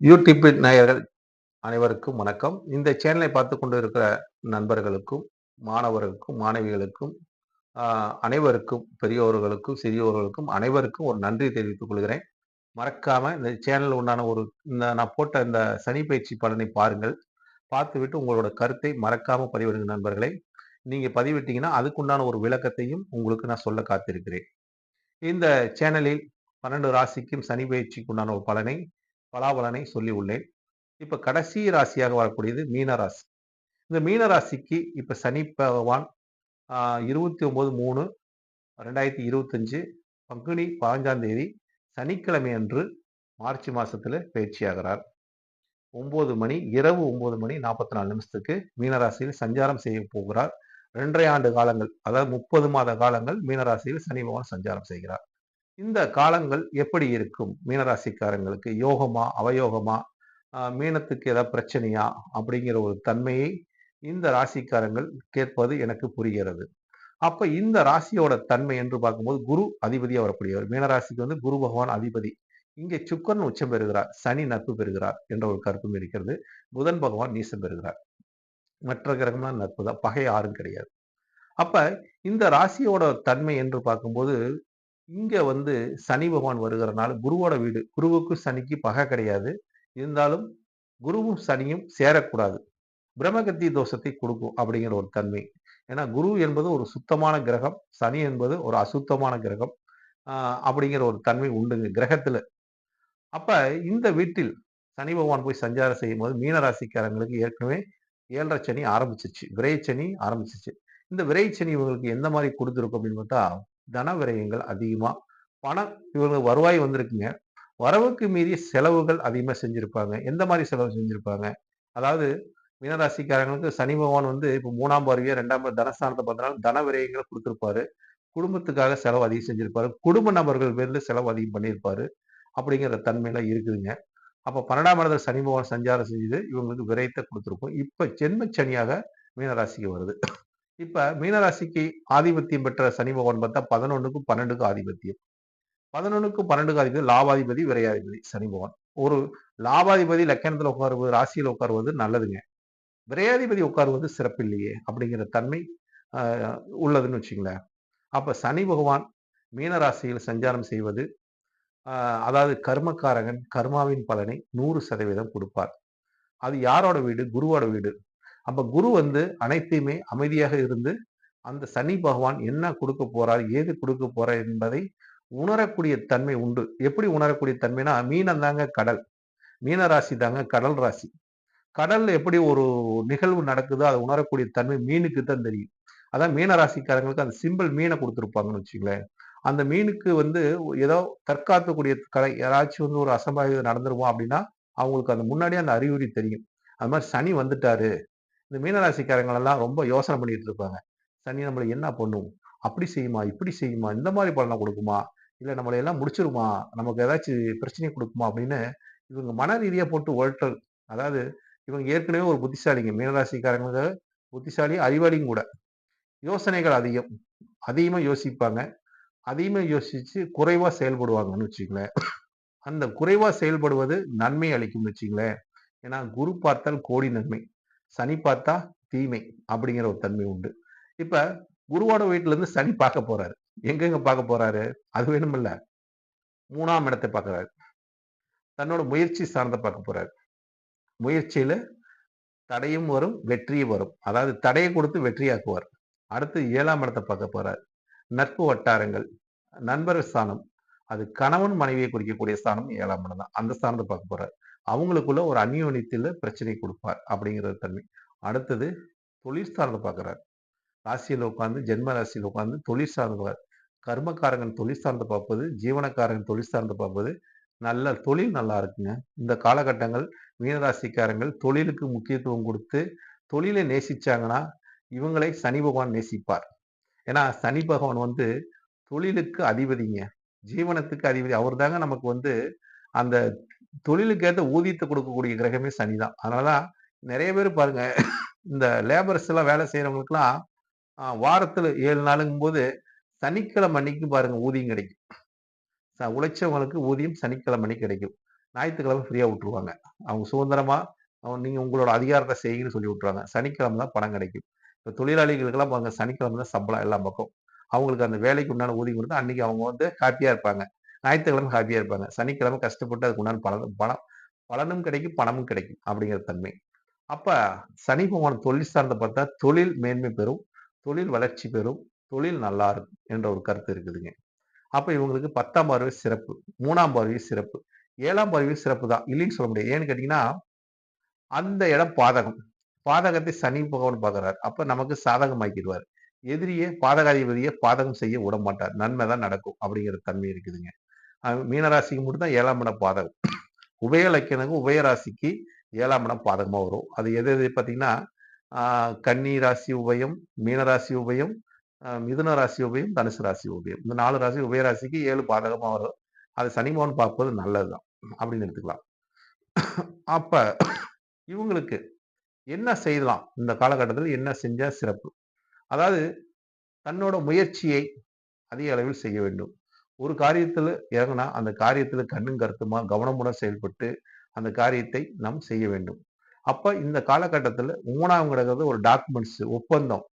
YouTube நேயர்கள் அனைவருக்கும் வணக்கம். இந்த சேனலை பார்த்துக் கொண்டு இருக்கிற நண்பர்களுக்கும், மாணவர்களுக்கும், மாணவிகளுக்கும், அ அனைவருக்கும், பெரியோர்களுக்கும், சிறியோர்களுக்கும் அனைவருக்கும் ஒரு நன்றி தெரிவித்துக் கொள்கிறேன். மறக்காம இந்த சேனல் உண்டான நான் போட்ட இந்த சனி பயிற்சி பலனை பாருங்கள். பார்த்துவிட்டு உங்களோட கருத்தை மறக்காம பதிவிடுங்க நண்பர்களே. நீங்க பதிவிட்டீங்கன்னா, அதுக்குண்டான ஒரு விளக்கத்தையும் உங்களுக்கு நான் சொல்ல காத்திருக்கிறேன். இந்த சேனலில் 12 ராசிக்கும் சனி பயிற்சிக்கு உண்டான ஒரு பலாபலனை சொல்லி உள்ளேன். இப்ப கடைசி ராசியாக வரக்கூடியது மீன ராசி. இந்த மீன ராசிக்கு இப்ப சனி பகவான் அ 29/3/2025 பங்குனி 15ஆம் தேதி சனிக்கிழமை அன்று மார்ச் மாசத்துல பயிற்சியாகிறார். 9 மணி இரவு 9 மணி 44 நிமிஷத்துக்கு மீன ராசியில் சஞ்சாரம் செய்ய போகிறார். 2 1/2 ஆண்டு காலங்கள், அதாவது 30 மாத காலங்கள் மீன ராசியில் சனி பகவான் சஞ்சாரம் செய்கிறார். இந்த காலங்கள் எப்படி இருக்கும்? மீனராசிக்காரங்களுக்கு யோகமா? அவயோகமா? மீனத்துக்கு ஏதாவது பிரச்சனையா? அப்படிங்கிற ஒரு தன்மையை இந்த ராசிக்காரங்கள் கேட்பது எனக்கு புரிகிறது. அப்ப இந்த ராசியோட தன்மை என்று பார்க்கும்போது, குரு அதிபதியா வரக்கூடியவர். மீனராசிக்கு வந்து குரு பகவான் அதிபதி. இங்கே சுக்கிரன் உச்சம் பெறுகிறார். சனி நட்பு பெறுகிறார் என்ற ஒரு கருத்தும் இருக்கிறது. புதன் பகவான் நீசம் பெறுகிறார். மற்ற கிரகம்லாம் நட்பு தான். பகை யாரும் கிடையாது. அப்ப இந்த ராசியோட தன்மை என்று பார்க்கும்போது, இங்க வந்து சனி பகவான் வருகிறனால குருவோட வீடு. குருவுக்கும் சனிக்கு பகை கிடையாது. இருந்தாலும் குருவும் சனியும் சேரக்கூடாது. பிரம்மகத்தி தோஷத்தை கொடுக்கும் அப்படிங்கிற ஒரு தன்மை. ஏன்னா குரு என்பது ஒரு சுத்தமான கிரகம். சனி என்பது ஒரு அசுத்தமான கிரகம். ஆ அப்படிங்கிற ஒரு தன்மை உண்டுங்க கிரகத்துல. அப்ப இந்த வீட்டில் சனி பகவான் போய் சஞ்சாரம் செய்யும்போது மீன ராசிக்காரங்களுக்கு ஏற்கனவே 7 சனி ஆரம்பிச்சுருச்சு. விரையச்சனி ஆரம்பிச்சுச்சு. இந்த விரைச்சனி இவங்களுக்கு எந்த மாரி குடுத்திருக்கும் அப்படின்னு பார்த்தா, தன விரயங்கள் அதிகமா, பணம் இவங்க வருவாய் வந்திருக்குங்க. வரவுக்கு மீறிய செலவுகள் அதிகமா செஞ்சிருப்பாங்க. எந்த மாரி செலவு செஞ்சிருப்பாங்க? அதாவது மீனராசிக்காரங்களுக்கு சனி பகவான் வந்து இப்ப 3ஆம் பார்வையா 2ஆம் தனஸ்தானத்த பார்த்தனால தன விரயங்கள குடுத்திருப்பாரு. குடும்பத்துக்காக செலவு அதிகம் செஞ்சிருப்பாரு. குடும்ப நபர்கள் பேர்ல செலவு அதிகம் பண்ணியிருப்பாரு. அப்படிங்கிற தன்மைலாம் இருக்குதுங்க. அப்ப 12ஆம் இடத்துல சனி பகவான் சஞ்சாரம் செஞ்சது இவங்களுக்கு விரயத்த குடுத்திருக்கும். இப்ப ஜென்ம சனியாக மீனராசிக்கு வருது. இப்ப மீனராசிக்கு ஆதிபத்தியம் பெற்ற சனி பகவான் பார்த்தா 11க்கும் 12க்கும் ஆதிபத்தியம். 11க்கும் 12க்கும் அதிபதி லாபாதிபதி, விரையாதிபதி சனி பகவான். ஒரு லாபாதிபதி லக்கணத்துல உட்காருவது, ராசியில உட்காருவது நல்லதுங்க. விரையாதிபதி உட்காருவது சிறப்பில்லையே! அப்படிங்கிற தன்மை அ உள்ளதுன்னு வச்சுக்கங்களேன். அப்ப சனி பகவான் மீன ராசியில் சஞ்சாரம் செய்வது, அ அதாவது கர்மக்காரகன் கர்மாவின் பலனை 100% குடுப்பார். அது யாரோட வீடு? குருவோட வீடு. அப்ப குரு வந்து அனைத்தையுமே அமைதியாக இருந்து, அந்த சனி பகவான் என்ன குடுக்கப் போறார்? ஏது குடுக்கப் போறார்? என்பதை உணரக்கூடிய தன்மை உண்டு. எப்படி உணரக்கூடிய தன்மைனா, மீனம் தாங்க கடல். மீன ராசி தாங்க கடல் ராசி. கடல்ல எப்படி ஒரு நிகழ்வு நடக்குதோ, அத உணரக்கூடிய தன்மை மீனுக்கு தான் தெரியும். அதான் மீன ராசிக்காரங்களுக்கு அந்த சிம்பல் மீன குடுத்திருப்பாங்கன்னு வச்சுக்கங்களேன். அந்த மீனுக்கு வந்து ஏதோ தற்காத்துக்கூடிய கலை யாராச்சும் வந்து ஒரு அசம்பாவிதம் நடந்துருமோ அப்படின்னா, அவங்களுக்கு அந்த முன்னாடியே அந்த அறிகுறி தெரியும். அது மாரி சனி வந்துட்டாரு. இந்த மீனராசிக்காரங்களெல்லாம் ரொம்ப யோசனை பண்ணிட்டு இருப்பாங்க. சனி நம்மள என்ன பண்ணும்? அப்படி செய்யுமா? இப்படி செய்யுமா? இந்த மாரி பலன குடுக்குமா? இல்ல நம்மள எல்லாம் முடிச்சிருமா? நமக்கு ஏதாச்சு பிரச்சனைய குடுக்குமா? அப்படின்னு இவங்க மன ரீதியா போட்டு உழட்டல். அதாவது இவங்க ஏற்கனவே ஒரு புத்திசாலிங்க. மீனராசிக்காரங்க புத்திசாலி, அறிவாளியும் கூட. யோசனைகள் அதிகம். அதிகமா யோசிப்பாங்க. அதிகமா யோசிச்சு குறைவா செயல்படுவாங்கன்னு வச்சுக்கங்களேன். அந்த குறைவா செயல்படுவது நன்மை அளிக்கும்னு வச்சுக்கங்களேன். ஏன்னா, குரு பார்த்தால் கோடி நன்மை. சனி பார்த்தா தீமை. அப்படிங்கிற ஒரு தன்மை உண்டு. இப்ப குருவோட வீட்ல இருந்து சனி பார்க்க போறாரு. எங்கெங்க பார்க்க போறாரு? அது வேணுமில்ல. 3ஆம் இடத்தை பார்க்குறாரு. தன்னோட முயற்சி சார்ந்த பார்க்க போறாரு. முயற்சியில தடையும் வரும், வெற்றியும் வரும். அதாவது தடைய கொடுத்து வெற்றியாக்குவார். அடுத்து 7ஆம் இடத்த பார்க்க போறார். நட்பு வட்டாரங்கள், நண்பர் ஸ்தானம். அது கணவன் மனைவியை குறிக்கக்கூடிய ஸ்தானம் 7ஆம் இடம் தான். அந்த ஸ்தானத்த பார்க்க போறார். அவங்களுக்குள்ள ஒரு அந்யோன்யத்தில பிரச்சனை குடுப்பார். அப்படிங்கிற தன்மை. அடுத்தது தொழில் ஸ்தானத்த பார்க்குறார். ராசியில உட்கார்ந்து ஜென்ம ராசியில உட்கார்ந்து தொழில் சார்ந்தவர். கர்மக்காரகன் தொழில் சார்ந்து பார்ப்பது, ஜீவனக்காரகன் தொழில் சார்ந்து பார்ப்பது, நல்ல தொழில் நல்லா இருக்குங்க. இந்த காலகட்டங்கள் மீனராசிக்காரங்கள் தொழிலுக்கு முக்கியத்துவம் குடுத்து, தொழிலை நேசிச்சாங்கன்னா, இவங்களை சனி பகவான் நேசிப்பார். ஏன்னா, சனி பகவான் வந்து தொழிலுக்கு அதிபதிங்க. ஜீவனத்துக்கு அதிபதி. அவர் தாங்க நமக்கு வந்து அந்த தொழிலுக்கு ஏத்த ஊதியத்த குடுக்கக்கூடிய கிரகமே சனி தான். அதனால தான் நெறைய பேரு பாருங்க, இந்த லேபர்ஸ் எல்லாம் வேலை செய்றவங்களுக்கெல்லாம் வாரத்துல 7 நாளுங்கும்போது, சனிக்கிழமை அன்னைக்கு பாருங்க ஊதியம் கிடைக்கும். உழைச்சவங்களுக்கு ஊதியம் சனிக்கிழமை அன்னைக்கு கிடைக்கும். ஞாயித்துக்கிழமை ஃப்ரீயா விட்டுருவாங்க. அவங்க சுதந்திரமா நீங்க உங்களோட அதிகாரத்த செய்யுங்கன்னு சொல்லி விட்டுருவாங்க. சனிக்கிழமை தான் பணம் கிடைக்கும். இப்ப தொழிலாளிகளுக்கெல்லாம் பாருங்க சனிக்கிழமை தான் சம்பளம் எல்லா பக்கம். அவங்களுக்கு அந்த வேலைக்கு உண்டான ஊதியம் குடுத்தா அன்னைக்கு அவங்க வந்து ஹேப்பியா இருப்பாங்க. ஞாயித்துக்கிழமை ஹேப்பியா இருப்பாங்க. சனிக்கிழமை கஷ்டப்பட்டு அதுக்கு உண்டான பலனும் கிடைக்கும், பணமும் கிடைக்கும் அப்படிங்கிற தன்மை. அப்ப சனி பகவான் தொழில் சார்ந்த பார்த்தா தொழில் மேன்மை பெறும், தொழில் வளர்ச்சி பெறும், தொழில் நல்லா இருக்கும் என்ற ஒரு கருத்து இருக்குதுங்க. அப்ப இவங்களுக்கு 10ஆம் பார்வை சிறப்பு, 3ஆம் பார்வை சிறப்பு, 7ஆம் பார்வை சிறப்பு தான். இல்லைன்னு சொல்ல முடியாது. ஏன்னு கேட்டீங்கன்னா, அந்த இடம் பாதகம். பாதகத்தை சனி பகவான் பார்க்கிறார். அப்ப நமக்கு சாதகமாக்கிருவாரு. எதிரிய பாதகாதிபதிய பாதகம் செய்ய விடமாட்டார். நன்மை தான் நடக்கும் அப்படிங்கிற தன்மை இருக்குதுங்க. மீனராசிக்கு மட்டும் தான் 7ஆம் இடம் பாதகம். உபய லக்கினங்க உபய ராசிக்கு 7ஆம் இடம் பாதகமா வரும். அது எது எது பார்த்தீங்கன்னா, கன்னி ராசி உபயம், மீன ராசி உபயம், மிதுன ராசி உபயம், தனுசு ராசி உபயம். இந்த 4 ராசி உபய ராசிக்கு 7 பாதகமா வரும். அது சனி பகவான் பார்ப்பது நல்லதுதான் அப்படின்னு எடுத்துக்கலாம். அப்ப இவங்களுக்கு என்ன செய்யலாம்? இந்த காலகட்டத்தில் என்ன செஞ்சா சிறப்பு? அதாவது தன்னோட முயற்சியை அதிக அளவில் செய்ய வேண்டும். ஒரு காரியத்துல இறங்குனா, அந்த காரியத்துல கண்ணும் கருத்துமா கவனமுடன் செயல்பட்டு, அந்த காரியத்தை நாம் செய்ய வேண்டும். அப்ப இந்த காலகட்டத்துல 3ஆம் கிரகம் ஒரு டாக்குமெண்ட்ஸ் ஒப்பந்தம்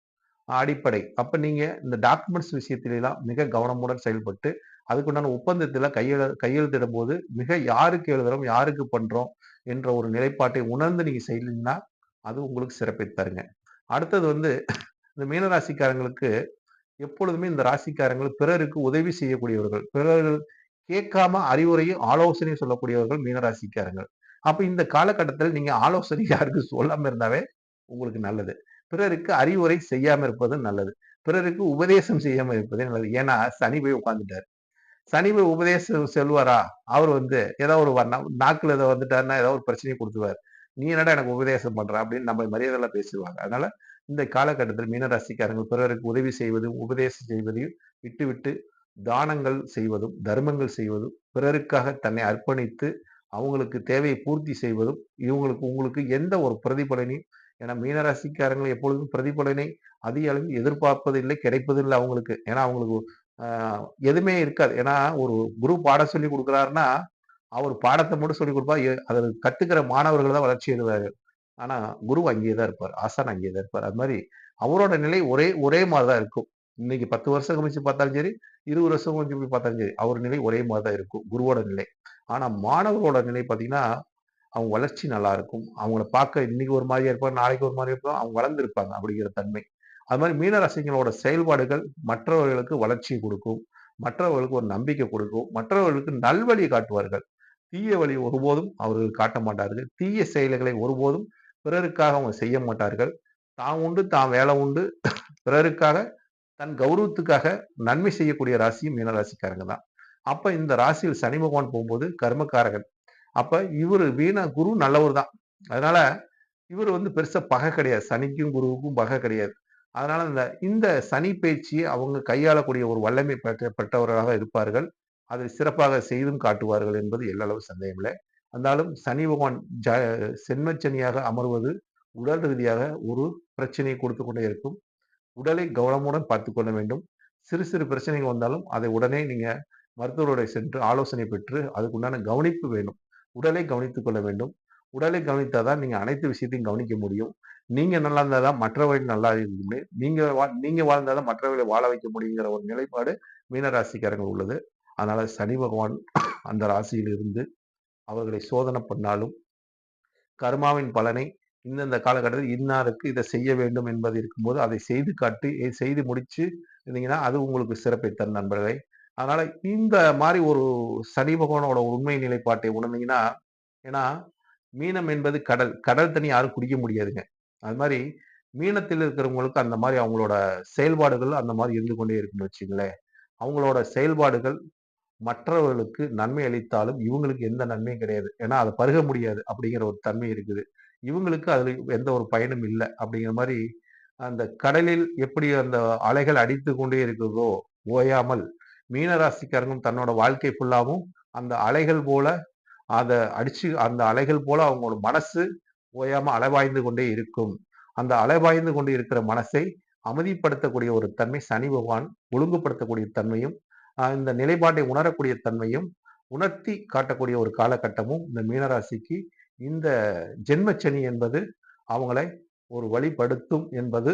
அடிப்படை. அப்ப நீங்க இந்த டாக்குமெண்ட்ஸ் விஷயத்திலலாம் மிக கவனமுடன் செயல்பட்டு, அதுக்குண்டான ஒப்பந்தத்தில கையெழுத்திடும்போது, மிக யாருக்கு எழுதுறோம், யாருக்கு பண்றோம் என்ற ஒரு நிலைப்பாட்டை உணர்ந்து நீங்க செய்தீங்கன்னா, அது உங்களுக்கு சிறப்பை தருங்க. அடுத்தது வந்து இந்த மீன ராசிக்காரங்களுக்கு எப்பொழுதுமே இந்த ராசிக்காரங்கள் பிறருக்கு உதவி செய்யக்கூடியவர்கள். பிறர்கள் கேட்காம அறிவுரையும், ஆலோசனையும் சொல்லக்கூடியவர்கள் மீனராசிக்காரங்கள். அப்ப இந்த காலகட்டத்தில் நீங்க ஆலோசனை யாருக்கும் சொல்லாம இருந்தாவே உங்களுக்கு நல்லது. பிறருக்கு அறிவுரை செய்யாம இருப்பது நல்லது. பிறருக்கு உபதேசம் செய்யாம இருப்பதே நல்லது. ஏன்னா, சனி போய் உட்கார்ந்துட்டாரு. சனி போய் உபதேசம் சொல்லுவாரா? அவர் வந்து ஏதோ ஒரு நாக்குல ஏதோ வந்துட்டாருன்னா, ஏதோ ஒரு பிரச்சனைய குடுத்துருவாரு. "நீ என்னடா எனக்கு உபதேசம் பண்ற?" அப்படின்னு நம்ம மரியாதையா பேசுவாங்க. அதனால இந்த காலகட்டத்தில் மீனராசிக்காரங்கள் பிறருக்கு உதவி செய்வதும், உபதேசம் செய்வதையும் விட்டுவிட்டு, தானங்கள் செய்வதும், தர்மங்கள் செய்வதும், பிறருக்காக தன்னை அர்ப்பணித்து, அவங்களுக்கு தேவையை பூர்த்தி செய்வதும், உங்களுக்கு எந்த ஒரு பிரதிபலனையும் ஏன்னா மீனராசிக்காரங்க எப்பொழுதும் பிரதிபலனை அதிக அளவில் எதிர்பார்ப்பதில்லை, கிடைப்பதில்லை அவங்களுக்கு. ஏன்னா அவங்களுக்கு அ எதுவுமே இருக்காது. ஏன்னா ஒரு குரு பாடம் சொல்லிக் குடுக்குறாருன்னா, அவர் பாடத்த மட்டும் சொல்லிக் குடுப்பார். அத கத்துக்கிற மாணவர்கள் தான் வளர்ச்சி அடைவார்கள். ஆனா, குரு அங்கேயே தான் இருப்பார். ஆசான் அங்கேயே தான் இருப்பார். அது மாரி அவரோட நிலை ஒரே ஒரே மாரி தான் இருக்கும். இன்னைக்கு 10 வருஷம் கழிச்சு பார்த்தாலும் சரி, 20 வருஷம் கழிச்சு போய் பார்த்தாலும் சரி, அவர் நிலை ஒரே மாரி தான் இருக்கும். குருவோட நிலை. ஆனா, மாணவர்களோட நிலை பார்த்தீங்கன்னா, அவங்க வளர்ச்சி நல்லா இருக்கும். அவங்கள பார்க்க இன்னைக்கு ஒரு மாரியா இருப்பாங்க, நாளைக்கு ஒரு மாரியா இருப்பாங்க. அவங்க வளர்ந்திருப்பாங்க அப்படிங்கிற தன்மை. அது மாரி மீனராசிங்களோட செயல்பாடுகள் மற்றவர்களுக்கு வளர்ச்சியை குடுக்கும். மற்றவர்களுக்கு ஒரு நம்பிக்கை குடுக்கும். மற்றவர்களுக்கு நல்வழி காட்டுவார்கள். தீய வழி ஒருபோதும் அவர்கள் காட்ட மாட்டார்கள். தீய செயல்களை ஒருபோதும் பிறருக்காக அவங்க செய்ய மாட்டார்கள். தான் உண்டு, தான் வேலை உண்டு. பிறருக்காக, தன் கௌரவத்துக்காக நன்மை செய்யக்கூடிய ராசியும் மீனராசிக்காரங்க தான். அப்ப இந்த ராசியில் சனி பகவான் போம்போது கர்மகாரகன். அப்ப இவரு குரு நல்லவர் தான். அதனால இவரு வந்து பெருசா பகை கிடையாது. சனிக்கும், குருவுக்கும் பகை கிடையாது. அதனால இந்த இந்த சனி பெயர்ச்சிய அவங்க கையாளக்கூடிய ஒரு வல்லமை பெற்றவர்களாக இருப்பார்கள். அதை சிறப்பாக செய்தும் காட்டுவார்கள் என்பது எள்ளளவு சந்தேகமில்லை. இருந்தாலும் சனி பகவான் ஜ சென்மச்சனியாக அமர்வது உடல் ரீதியாக ஒரு பிரச்சனையை கொடுத்துக் கொண்டே இருக்கும். உடலை கவனமுடன் பார்த்துக் கொள்ள வேண்டும். சிறு சிறு பிரச்சனைகள் வந்தாலும் அதை உடனே நீங்க மருத்துவரோட சென்று ஆலோசனை பெற்று அதுக்குண்டான கவனிப்பு வேணும். உடலை கவனித்துக் கொள்ள வேண்டும். உடலை கவனித்தா தான் நீங்க அனைத்து விஷயத்தையும் கவனிக்க முடியும். நீங்க நல்லா இருந்தா தான் மற்றவர்கள் நல்லா இருக்க முடியும். நீங்க வாழ்ந்தா தான் மற்றவர்களை வாழ வைக்க முடியுங்கிற ஒரு நிலைப்பாடு மீனராசிக்காரர்கள் உள்ளது. அதனால சனி பகவான் அந்த ராசியில் இருந்து அவர்களை சோதனை பண்ணாலும், கர்மாவின் பலனை இந்தந்த காலகட்டத்தில் இன்னாருக்கு இத செய்ய வேண்டும் என்பது இருக்கும்போது, அதை செய்து காட்டி செய்து முடிச்சு இருந்தீங்கன்னா, அது உங்களுக்கு சிறப்பை தரும் நண்பர்களே. அதனால இந்த மாரி ஒரு சனி பகவானோட உண்மை நிலைப்பாட்டை உணர்ந்தீங்கன்னா, ஏன்னா மீனம் என்பது கடல். கடல் தண்ணி யாரும் குடிக்க முடியாதுங்க. அது மாரி மீனத்தில் இருக்கிறவங்களுக்கு அந்த மாரி அவங்களோட செயல்பாடுகள் அந்த மாரி இருந்து கொண்டே இருக்குன்னு வச்சுக்கங்களேன். அவங்களோட செயல்பாடுகள் மற்றவர்களுக்கு நன்மை அளித்தாலும், இவங்களுக்கு எந்த நன்மையும் கிடையாது. ஏன்னா, அத பருக முடியாது அப்படிங்கிற ஒரு தன்மை இருக்குது. இவங்களுக்கு அதுல எந்த ஒரு பயனும் இல்ல. அப்படிங்கிற மாரி, அந்த கடலில் எப்படி அந்த அலைகள் அடித்துக் கொண்டே இருக்கிறதோ, ஓயாமல் மீனராசிக்காரங்களும் தன்னோட வாழ்க்கை ஃபுல்லாவும் அந்த அலைகள் போல அந்த அலைகள் போல அவங்களோட மனசு ஓயாம அலைபாய்ந்து கொண்டே இருக்கும். அந்த அலைபாய்ந்து கொண்டு இருக்கிற மனசை அமைதிப்படுத்தக்கூடிய ஒரு தன்மை சனி பகவான் ஒழுங்குபடுத்தக்கூடிய தன்மையும், இந்த நிலைப்பாட்டை உணரக்கூடிய தன்மையும், உணர்த்தி காட்டக்கூடிய ஒரு காலகட்டமும் இந்த மீனராசிக்கு இந்த ஜென்மச்சனி என்பது அவங்களை ஒரு வழிப்படுத்தும் என்பது,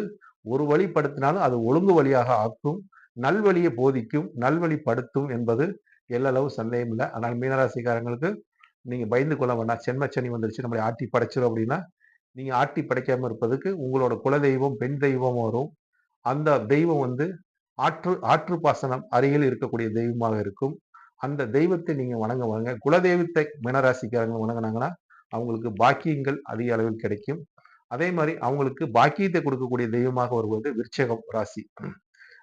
ஒரு வழிப்படுத்தினாலும் அது ஒழுங்கு வழியாக ஆக்கும், நல்வழியை போதிக்கும், நல்வழிப்படுத்தும் என்பது எல்லளவு சந்தேகம் இல்ல. ஆனால் மீனராசிக்காரங்களுக்கு நீங்க பயந்து கொள்ள வேண்டாம். ஜென்மச்சனி வந்துருச்சு நம்மளை ஆட்டி படைச்சிரும் அப்படின்னா, நீங்க ஆட்டி படைக்காம இருப்பதற்கு உங்களோட குலதெய்வம், பெண் தெய்வம் வரும். அந்த தெய்வம் வந்து ஆற்று பாசனம் அருகில் இருக்கக்கூடிய தெய்வமாக இருக்கும். அந்த தெய்வத்தை நீங்க வணங்க. குலதெய்வத்தை மீனராசிக்காரங்க வணங்குனாங்கன்னா, அவங்களுக்கு பாக்கியங்கள் அதிக அளவில் கிடைக்கும். அதே மாரி அவங்களுக்கு பாக்கியத்தை கொடுக்கக்கூடிய தெய்வமாக வருவது விருச்சிகம் ராசி.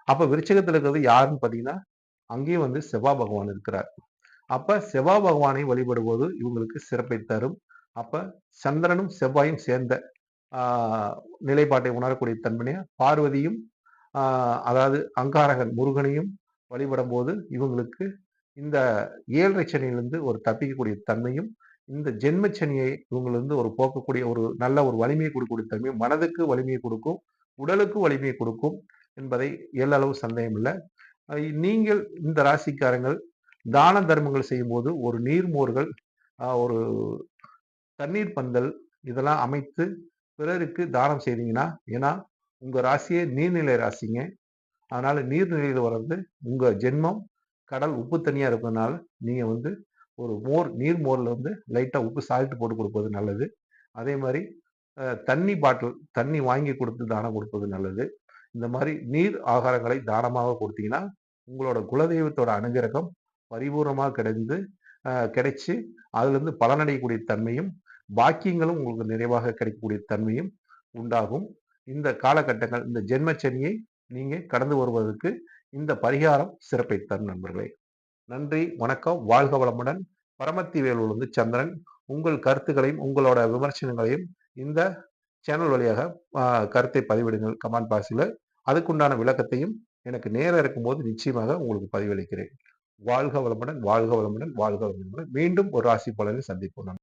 அப்ப விருச்சிகத்துல இருக்கிறது யாருன்னு பார்த்தீங்கன்னா, அங்கேயும் வந்து செவ்வாய் பகவான் இருக்கிறார். அப்ப செவ்வாய் பகவானை வழிபடுவது இவங்களுக்கு சிறப்பை தரும். அப்ப சந்திரனும், செவ்வாயும் சேர்ந்த ஆ நிலைப்பாட்டை உணரக்கூடிய தன்மைய பார்வதியும், ஆ அதாவது அங்காரகன் முருகனையும் வழிபடும்போது இவங்களுக்கு இந்த 7 சனியிலிருந்து ஒரு தப்பிக்கக்கூடிய தன்மையும், இந்த ஜென்ம சனியை இவங்களிருந்து ஒரு போக்கக்கூடிய ஒரு நல்ல ஒரு வலிமையை கொடுக்கக்கூடிய தன்மையும், மனதுக்கு வலிமையை கொடுக்கும், உடலுக்கு வலிமையை கொடுக்கும் என்பதை எள்ளளவு சந்தேகம் இல்ல. நீங்கள் இந்த ராசிக்காரங்கள் தான தர்மங்கள் செய்யும்போது ஒரு நீர்மோர்கள், ஒரு தண்ணீர் பந்தல் இதெல்லாம் அமைத்து பிறருக்கு தானம் செய்தீங்கன்னா, ஏன்னா உங்க ராசியே நீர்நிலை ராசிங்க. அதனால நீர்நிலையில வர்றது உங்க ஜென்மம் கடல் உப்பு தண்ணியா இருக்கிறதுனால, நீங்க வந்து ஒரு நீர் மோர்ல வந்து லைட்டா உப்பு சால்ட் போட்டு குடுப்பது நல்லது. அதே மாரி தண்ணி பாட்டில் தண்ணி வாங்கி குடுத்து தானம் குடுப்பது நல்லது. இந்த மாரி நீர் ஆகாரங்களை தானமாக குடுத்தீங்கன்னா, உங்களோட குலதெய்வத்தோட அனுகிரகம் பரிபூரணமா கிடைச்சு, அதிலிருந்து பலனடையக்கூடிய தன்மையும், பாக்கியங்களும் உங்களுக்கு நிறைவாக கிடைக்கக்கூடிய தன்மையும் உண்டாகும். இந்த காலகட்டங்கள், இந்த ஜென்மச்சனியை நீங்க கடந்து வருவதற்கு இந்த பரிகாரம் சிறப்பை தரும் நண்பர்களே. நன்றி, வணக்கம், வாழ்க வளமுடன். பரமத்தி வேலூர்லிருந்து சந்திரன். உங்கள் கருத்துக்களையும், உங்களோட விமர்சனங்களையும் இந்த சேனல் வழியாக கருத்தை பதிவிடுங்கள் கமெண்ட் பாக்ஸில. அதுக்குண்டான விளக்கத்தையும் எனக்கு நேரம் இருக்கும்போது நிச்சயமாக உங்களுக்கு பதிவளிக்கிறேன். வாழ்க வளமுடன், வாழ்க வளமுடன், வாழ்க வளமுடன். மீண்டும் ஒரு ராசி பலனை சந்திப்போம்.